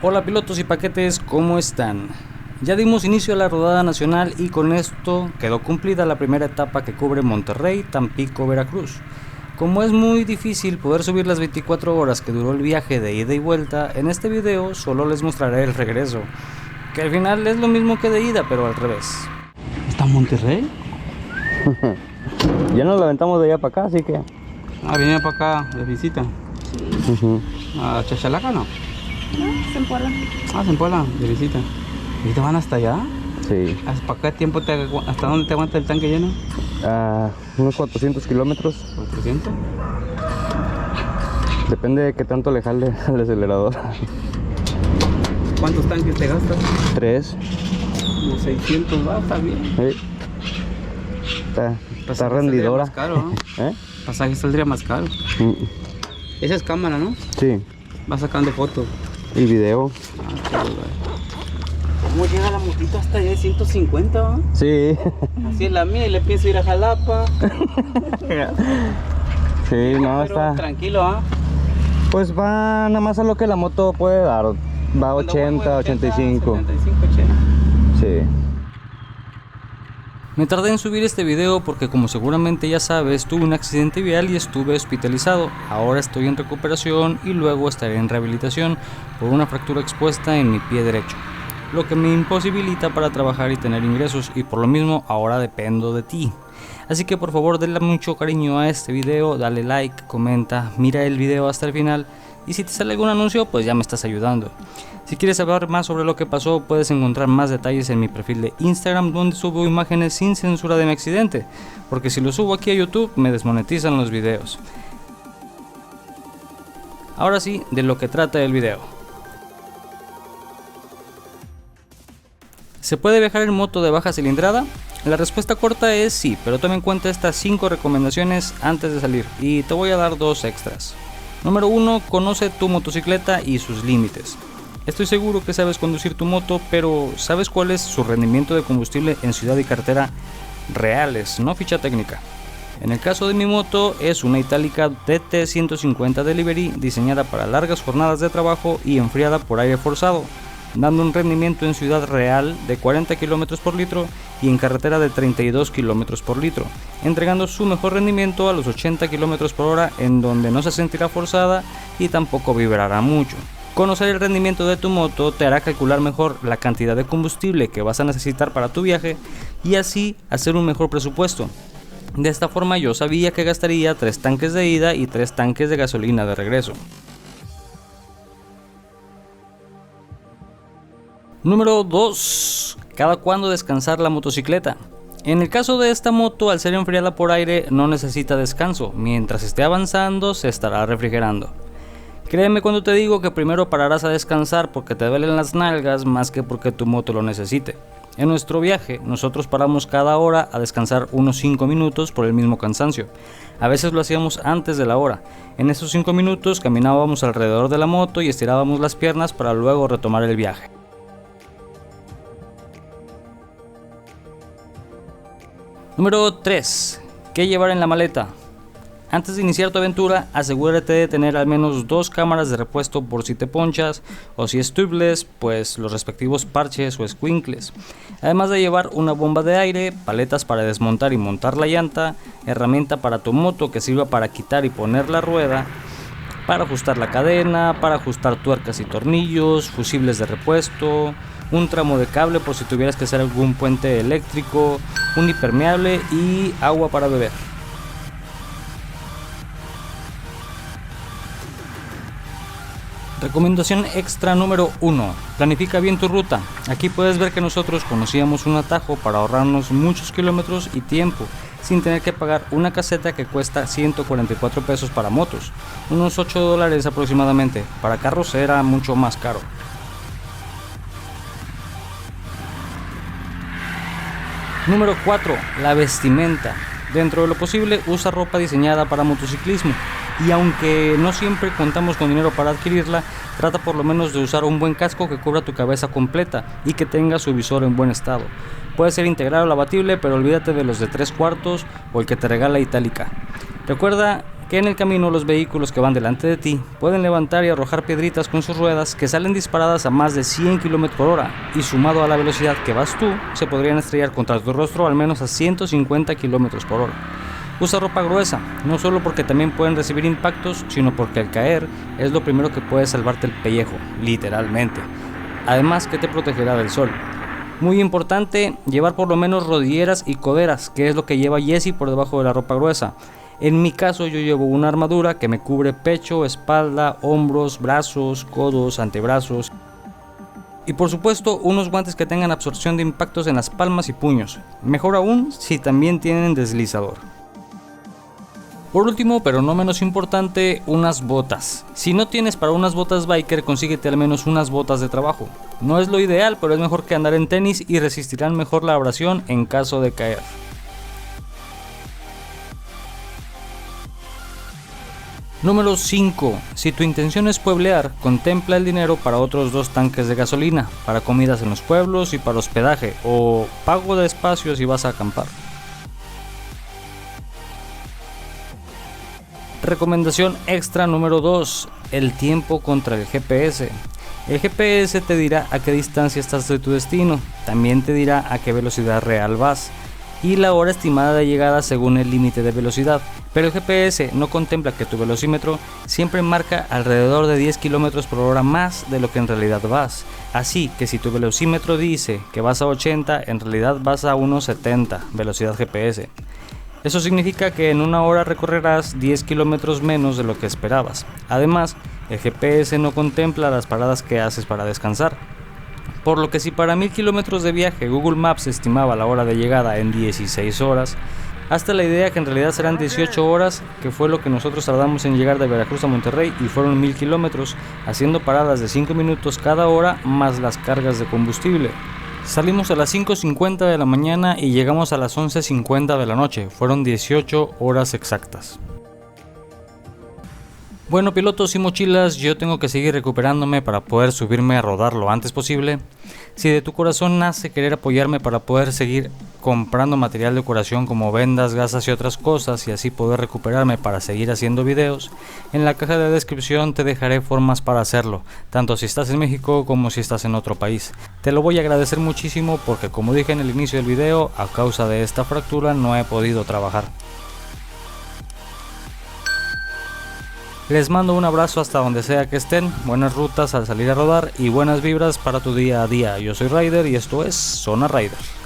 Hola pilotos y paquetes, ¿cómo están? Ya dimos inicio a la rodada nacional y con esto quedó cumplida la primera etapa que cubre Monterrey, Tampico, Veracruz. Como es muy difícil poder subir las 24 horas que duró el viaje de ida y vuelta, en este video solo les mostraré el regreso, que al final es lo mismo que de ida, pero al revés. ¿Está en Monterrey? Ya nos lo aventamos de allá para acá, así que... Venía para acá de visita. ¿A Chachalaca no? No, Zempoala. Zempoala, de visita. ¿Y te van hasta allá? Sí. ¿Para qué tiempo hasta dónde te aguanta el tanque lleno? Unos 400 kilómetros. ¿400? Depende de qué tanto le jale al acelerador. ¿Cuántos tanques te gastas? 3. Como 600, va, está bien. Está Pasaje rendidora. saldría más caro, ¿no? Pasaje saldría más caro. Esa es cámara, ¿no? Sí. Va sacando fotos. Y video. ¿Cómo llega la motito hasta allá de 150, va? Sí. Así es la mía y le pienso ir a Jalapa. Sí, no, Pero está... tranquilo, ¿ah? Pues va nada más a lo que la moto puede dar. Va a 80, 85. 75, 80. Sí. Me tardé en subir este video porque, como seguramente ya sabes, tuve un accidente vial y estuve hospitalizado. Ahora estoy en recuperación y luego estaré en rehabilitación por una fractura expuesta en mi pie derecho, lo que me imposibilita para trabajar y tener ingresos, y por lo mismo ahora dependo de ti. Así que por favor denle mucho cariño a este video, dale like, comenta, mira el video hasta el final, y si te sale algún anuncio pues ya me estás ayudando. Si quieres saber más sobre lo que pasó, puedes encontrar más detalles en mi perfil de Instagram, donde subo imágenes sin censura de mi accidente, porque si lo subo aquí a YouTube me desmonetizan los videos. Ahora sí, de lo que trata el video. ¿Se puede viajar en moto de baja cilindrada? La respuesta corta es sí, pero toma en cuenta estas 5 recomendaciones antes de salir, y te voy a dar 2 extras. Número 1, conoce tu motocicleta y sus límites. Estoy seguro que sabes conducir tu moto, pero ¿sabes cuál es su rendimiento de combustible en ciudad y carretera reales, no ficha técnica? En el caso de mi moto es una Itálica DT150 Delivery diseñada para largas jornadas de trabajo y enfriada por aire forzado, dando un rendimiento en ciudad real de 40 km por litro y en carretera de 32 km por litro, entregando su mejor rendimiento a los 80 km por hora, en donde no se sentirá forzada y tampoco vibrará mucho. Conocer el rendimiento de tu moto te hará calcular mejor la cantidad de combustible que vas a necesitar para tu viaje y así hacer un mejor presupuesto. De esta forma yo sabía que gastaría 3 tanques de ida y 3 tanques de gasolina de regreso. Número 2. ¿Cada cuándo descansar la motocicleta? En el caso de esta moto, al ser enfriada por aire no necesita descanso, mientras esté avanzando se estará refrigerando. Créeme cuando te digo que primero pararás a descansar porque te duelen las nalgas más que porque tu moto lo necesite. En nuestro viaje, nosotros paramos cada hora a descansar unos 5 minutos por el mismo cansancio. A veces lo hacíamos antes de la hora. En esos 5 minutos caminábamos alrededor de la moto y estirábamos las piernas para luego retomar el viaje. Número 3. ¿Qué llevar en la maleta? Antes de iniciar tu aventura, asegúrate de tener al menos 2 cámaras de repuesto por si te ponchas, o si es tubeless, pues los respectivos parches o escuincles. Además de llevar una bomba de aire, paletas para desmontar y montar la llanta, herramienta para tu moto que sirva para quitar y poner la rueda, para ajustar la cadena, para ajustar tuercas y tornillos, fusibles de repuesto, un tramo de cable por si tuvieras que hacer algún puente eléctrico, un impermeable y agua para beber. Recomendación extra número 1. Planifica bien tu ruta. Aquí puedes ver que nosotros conocíamos un atajo para ahorrarnos muchos kilómetros y tiempo, sin tener que pagar una caseta que cuesta 144 pesos para motos, unos $8 aproximadamente. Para carros era mucho más caro. Número 4. La vestimenta. Dentro de lo posible, usa ropa diseñada para motociclismo, y aunque no siempre contamos con dinero para adquirirla, trata por lo menos de usar un buen casco que cubra tu cabeza completa y que tenga su visor en buen estado. Puede ser integral o abatible, pero olvídate de los de 3/4 o el que te regala Itálica. Recuerda que en el camino los vehículos que van delante de ti pueden levantar y arrojar piedritas con sus ruedas que salen disparadas a más de 100 km por hora y sumado a la velocidad que vas tú, se podrían estrellar contra tu rostro al menos a 150 km por hora. Usa ropa gruesa, no solo porque también pueden recibir impactos, sino porque al caer es lo primero que puede salvarte el pellejo, literalmente. Además que te protegerá del sol. Muy importante, llevar por lo menos rodilleras y coderas, que es lo que lleva Jesse por debajo de la ropa gruesa. En mi caso yo llevo una armadura que me cubre pecho, espalda, hombros, brazos, codos, antebrazos. Y por supuesto unos guantes que tengan absorción de impactos en las palmas y puños. Mejor aún si también tienen deslizador. Por último, pero no menos importante, unas botas. Si no tienes para unas botas biker, consíguete al menos unas botas de trabajo. No es lo ideal, pero es mejor que andar en tenis y resistirán mejor la abrasión en caso de caer. Número 5. Si tu intención es pueblear, contempla el dinero para otros 2 tanques de gasolina, para comidas en los pueblos y para hospedaje, o pago de espacio si vas a acampar. Recomendación extra número 2. El tiempo contra el GPS. El GPS te dirá a qué distancia estás de tu destino, también te dirá a qué velocidad real vas y la hora estimada de llegada según el límite de velocidad, pero el GPS no contempla que tu velocímetro siempre marca alrededor de 10 km por hora más de lo que en realidad vas, así que si tu velocímetro dice que vas a 80, en realidad vas a unos 70 velocidad GPS. Eso significa que en una hora recorrerás 10 kilómetros menos de lo que esperabas. Además, el GPS no contempla las paradas que haces para descansar. Por lo que si para 1000 kilómetros de viaje Google Maps estimaba la hora de llegada en 16 horas, hasta la idea que en realidad serán 18 horas, que fue lo que nosotros tardamos en llegar de Veracruz a Monterrey y fueron 1000 kilómetros, haciendo paradas de 5 minutos cada hora más las cargas de combustible. Salimos a las 5:50 de la mañana y llegamos a las 11:50 de la noche, fueron 18 horas exactas. Bueno, pilotos y mochilas, yo tengo que seguir recuperándome para poder subirme a rodar lo antes posible. Si de tu corazón nace querer apoyarme para poder seguir comprando material de curación como vendas, gasas y otras cosas y así poder recuperarme para seguir haciendo videos, en la caja de descripción te dejaré formas para hacerlo, tanto si estás en México como si estás en otro país. Te lo voy a agradecer muchísimo porque, como dije en el inicio del video, a causa de esta fractura no he podido trabajar. Les mando un abrazo hasta donde sea que estén, buenas rutas al salir a rodar y buenas vibras para tu día a día. Yo soy Ryder y esto es Zona Ryder.